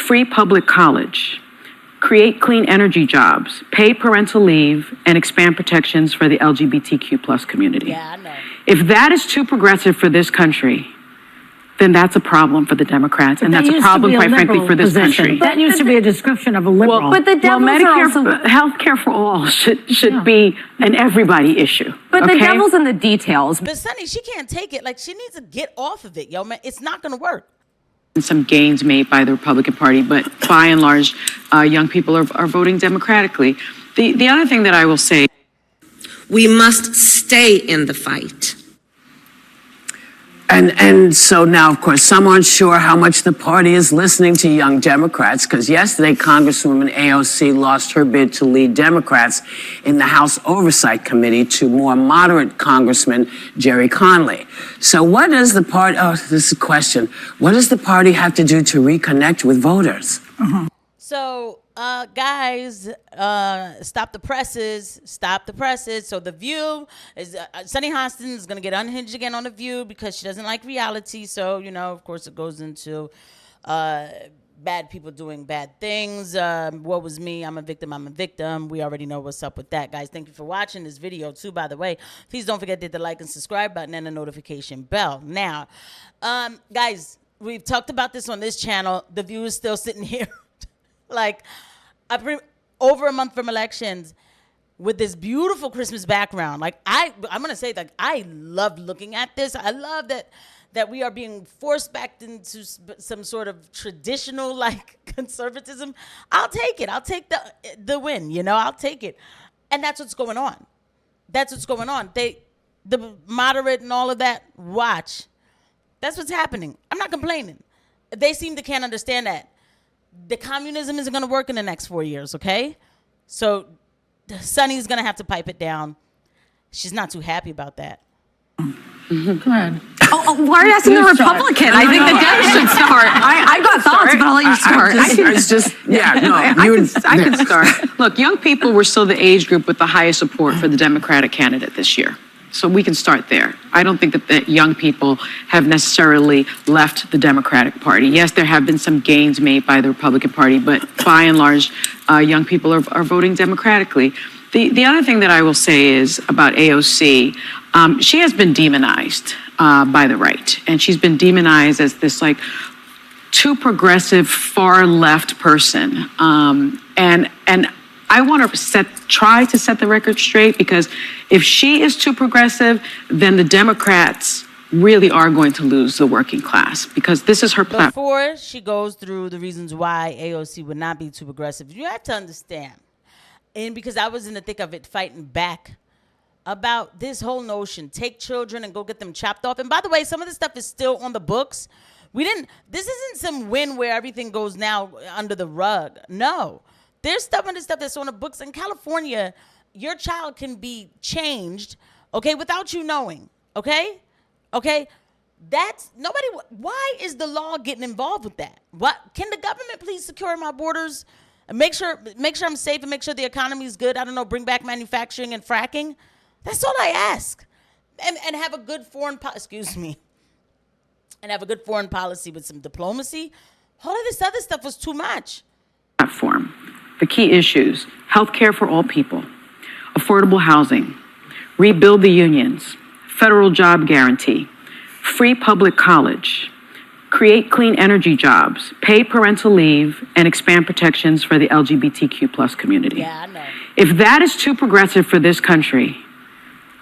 free public college, create clean energy jobs, pay parental leave, and expand protections for the LGBTQ plus community. Yeah, I know. If that is too progressive for this country, then that's a problem for the Democrats, and that's a problem, quite frankly, for this country. That used to be a description of a liberal. But the Medicare, health care for all should be an everybody issue. But the devil's in the details. But Sonny, she can't take it. Like, she needs to get off of it, yo, man. It's not going to work. Some gains made by the Republican Party, but by and large, young people are voting democratically. The other thing that I will say, we must stay in the fight. And so now, of course, some aren't sure how much the party is listening to young Democrats, because yesterday Congresswoman AOC lost her bid to lead Democrats in the House Oversight Committee to more moderate Congressman Jerry Conley. So what does the party, this is a question, what does the party have to do to reconnect with voters? So, guys, stop the presses. Stop the presses. So The View is Sunny Hostin is going to get unhinged again on The View because she doesn't like reality. So, you know, of course, it goes into bad people doing bad things. What was me? I'm a victim. I'm a victim. We already know what's up with that, guys. Thank you for watching this video, too, by the way. Please don't forget to hit the like and subscribe button and the notification bell. Now, guys, we've talked about this on this channel. The View is still sitting here. Like, over a month from elections with this beautiful Christmas background. Like, I'm going to say, like, I love looking at this. I love that we are being forced back into some sort of traditional, like, conservatism. I'll take it. I'll take the win, you know. I'll take it. And that's what's going on. That's what's going on. The moderate and all of that, watch. That's what's happening. I'm not complaining. They seem to can't understand that. The communism isn't going to work in the next 4 years, okay? So Sunny's going to have to pipe it down. She's not too happy about that. Go ahead. Why are you asking the Republican? I think the Dems should start. I got thoughts, but I'll let you start. I can start. Look, young people were still the age group with the highest support for the Democratic candidate this year. So we can start there. I don't think that the young people have necessarily left the Democratic Party. Yes, there have been some gains made by the Republican Party, but by and large, young people are voting democratically. The other thing that I will say is about AOC, she has been demonized by the right. And she's been demonized as this, like, too progressive, far left person. And I want to try to set the record straight, because if she is too progressive, then the Democrats really are going to lose the working class, because this is her platform. Before she goes through the reasons why AOC would not be too progressive, you have to understand, and because I was in the thick of it fighting back about this whole notion, take children and go get them chopped off. And by the way, some of this stuff is still on the books. This isn't some win where everything goes now under the rug. No. There's stuff that's on the books. In California, your child can be changed, okay, without you knowing, okay? Okay? That's nobody. Why is the law getting involved with that? What can the government please secure my borders and make sure I'm safe and make sure the economy is good? I don't know, bring back manufacturing and fracking. That's all I ask. And have a good foreign and have a good foreign policy with some diplomacy. All of this other stuff was too much. Platform. The key issues: health care for all people, affordable housing, rebuild the unions, federal job guarantee, free public college, create clean energy jobs, pay parental leave, and expand protections for the LGBTQ plus community. Yeah, I know. If that is too progressive for this country,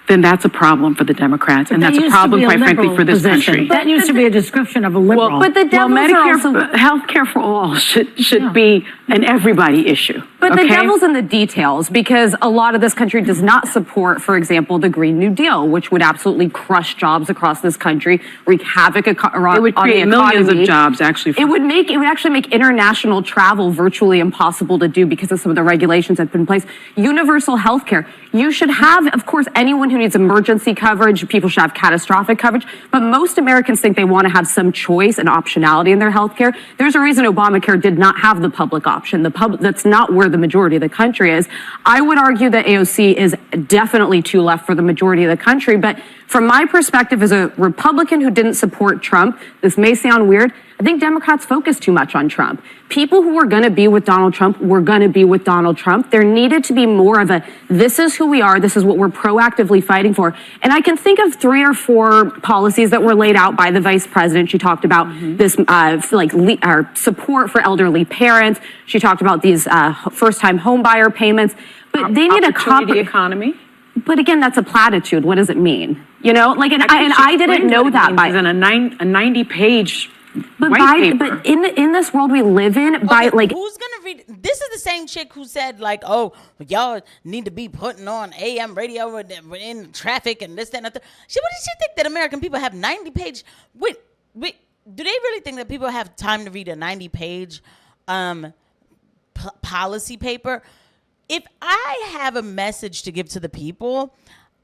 then that's a problem for the Democrats, and that's a problem, quite frankly, for this country. That used to be a description of a liberal. But the Medicare, health care for all should be an everybody issue. But the devil's in the details, because a lot of this country does not support, for example, the Green New Deal, which would absolutely crush jobs across this country, wreak havoc on the economy. It would create millions of jobs, actually. It would actually make international travel virtually impossible to do because of some of the regulations that have been in place. Universal health care. You should have, of course, anyone who needs emergency coverage, people should have catastrophic coverage, but most Americans think they want to have some choice and optionality in their health care. There's a reason Obamacare did not have the public option. That's not where the majority of the country is. I would argue that AOC is definitely too left for the majority of the country, but from my perspective as a Republican who didn't support Trump, this may sound weird, I think Democrats focus too much on Trump. People who were going to be with Donald Trump were going to be with Donald Trump. There needed to be more of a, this is who we are, this is what we're proactively fighting for. And I can think of 3 or 4 policies that were laid out by the vice president. She talked about this support for elderly parents. She talked about these first-time home buyer payments. But they need a Opportunity economy. But again, that's a platitude. What does it mean? You know, like, I didn't know that by in a 90-page but white paper. But in this world we live in, by like, who's gonna read? This is the same chick who said like, "Oh, y'all need to be putting on AM radio in traffic and this, that, and that." What does she think that American people have 90-page? Wait, do they really think that people have time to read a 90-page policy paper? If I have a message to give to the people,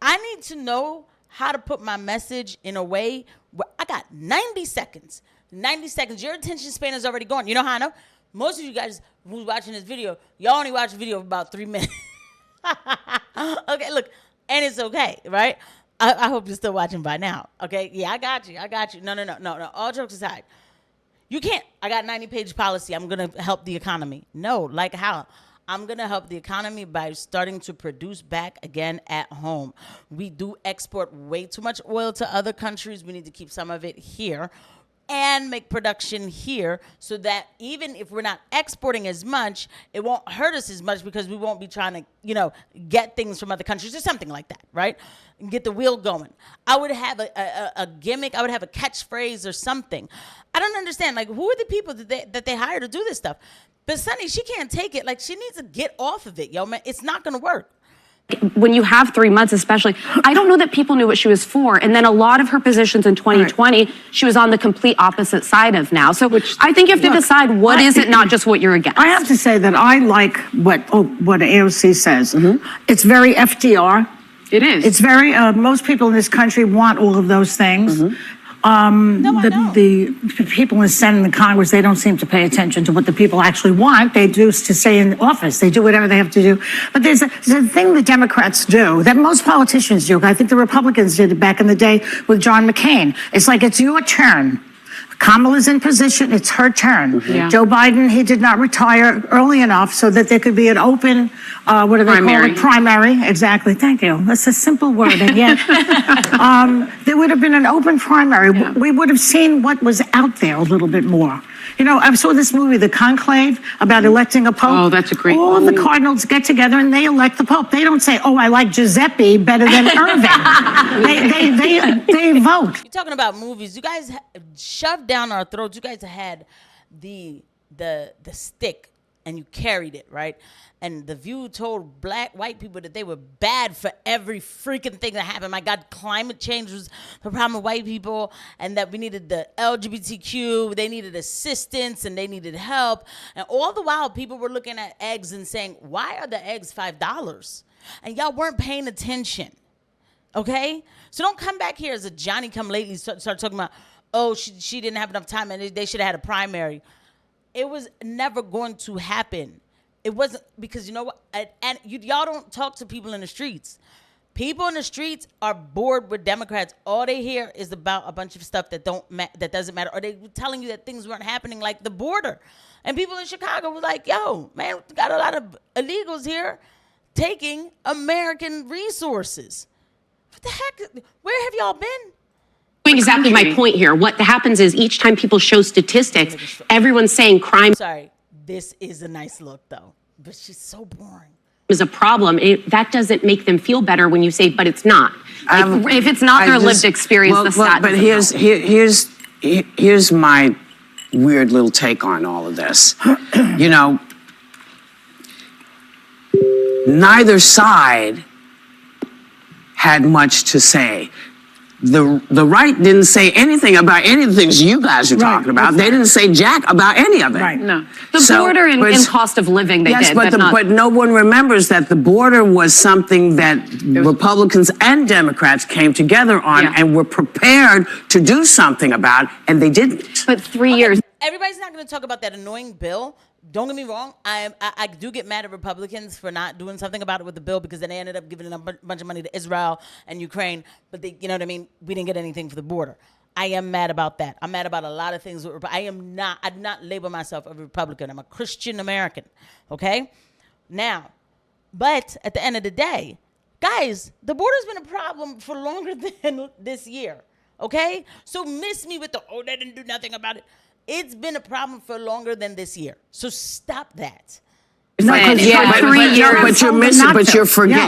I need to know how to put my message in a way where I got 90 seconds. 90 seconds. Your attention span is already gone. You know how I know? Most of you guys who's watching this video, y'all only watch the video for about 3 minutes. Okay, look, and it's okay, right? I hope you're still watching by now. Okay, yeah, I got you. No. All jokes aside, you can't. I got 90-page policy. I'm gonna help the economy. No, like how? I'm going to help the economy by starting to produce back again at home. We do export way too much oil to other countries. We need to keep some of it here and make production here so that even if we're not exporting as much, it won't hurt us as much because we won't be trying to, get things from other countries or something like that, right? And get the wheel going. I would have a gimmick. I would have a catchphrase or something. I don't understand. Like, who are the people that they hire to do this stuff? But Sonny, she can't take it. Like, she needs to get off of it, yo, man. It's not going to work. when you have 3 months especially, I don't know that people knew what she was for. And then a lot of her positions in 2020, she was on the complete opposite side of now. So I think you have to decide what is it, not just what you're against. I have to say that I like what AOC says. It's very FDR. It is. It's very, most people in this country want all of those things. The people in the Senate and the Congress, they don't seem to pay attention to what the people actually want. They do to stay in office. They do whatever they have to do. But there's a thing the Democrats do that most politicians do. I think the Republicans did it back in the day with John McCain. It's like, it's your turn. Kamala's in position. It's her turn. Yeah. Joe Biden, he did not retire early enough so that there could be an open, what do they call it? Primary. Exactly. Thank you. That's a simple word. And yet, there would have been an open primary. Yeah. We would have seen what was out there a little bit more. You know, I saw this movie, The Conclave, about electing a pope. Oh, that's a great All of the cardinals get together and they elect the pope. They don't say, oh, I like Giuseppe better than Irving. They vote. You're talking about movies. You guys shoved down our throats. You guys had the stick and you carried it, right? And The View told white people that they were bad for every freaking thing that happened. My God, climate change was the problem with white people, and that we needed the LGBTQ, they needed assistance, and they needed help. And all the while, people were looking at eggs and saying, why are the eggs $5? And y'all weren't paying attention, okay? So don't come back here as a Johnny-come-lately, start talking about, oh, she didn't have enough time, and they should have had a primary. It was never going to happen. It wasn't, because you know what? And y'all don't talk to people in the streets. People in the streets are bored with Democrats. All they hear is about a bunch of stuff that doesn't matter. Or they were telling you that things weren't happening, like the border. And people in Chicago were like, yo, man, we got a lot of illegals here taking American resources. What the heck? Where have y'all been? Exactly my point here. What happens is each time people show statistics, everyone's saying crime Sorry, this is a nice look though, but she's so boring. is a problem. That doesn't make them feel better when you say, but it's not. Like, if it's not their lived experience, the stat but here's my weird little take on all of this. You know, neither side had much to say. The right didn't say anything about any of the things you guys are talking about. They didn't say jack about any of it. Right. No. The border and cost of living, they did. But no one remembers that the border was something that Republicans and Democrats came together on and were prepared to do something about, and they didn't. But 3 years. Everybody's not going to talk about that annoying bill. Don't get me wrong. I do get mad at Republicans for not doing something about it with the bill, because then they ended up giving a bunch of money to Israel and Ukraine. But they, you know what I mean? We didn't get anything for the border. I am mad about that. I'm mad about a lot of things. I do not label myself a Republican. I'm a Christian American. Okay? Now, but at the end of the day, guys, the border's been a problem for longer than this year. Okay? So miss me with they didn't do nothing about it. It's been a problem for longer than this year. So stop that. But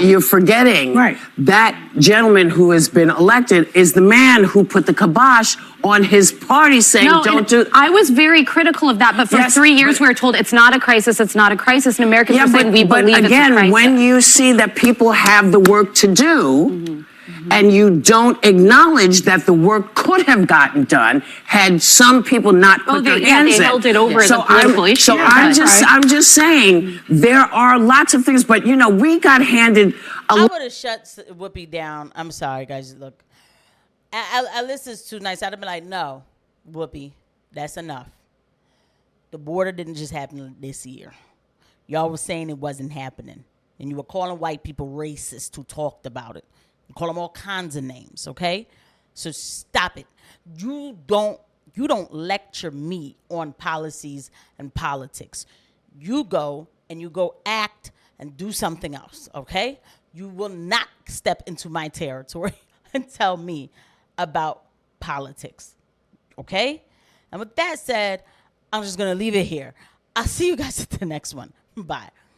you're forgetting Right. that gentleman who has been elected is the man who put the kibosh on his party saying, I was very critical of that, but for 3 years we were told it's not a crisis, it's not a crisis, and Americans were saying we believe it's a crisis. Again, when you see that people have the work to do, and you don't acknowledge that the work could have gotten done had some people not put their hands in. They held it over as a political issue. So I'm just saying there are lots of things, but we got handed I would have shut Whoopi down. I'm sorry, guys. Look, Alyssa's too nice. I'd have been like, no, Whoopi, that's enough. The border didn't just happen this year. Y'all were saying it wasn't happening, and you were calling white people racist who talked about it. You call them all kinds of names, okay? So stop it. You don't lecture me on policies and politics. You go act and do something else, okay? You will not step into my territory and tell me about politics, okay? And with that said, I'm just going to leave it here. I'll see you guys at the next one. Bye.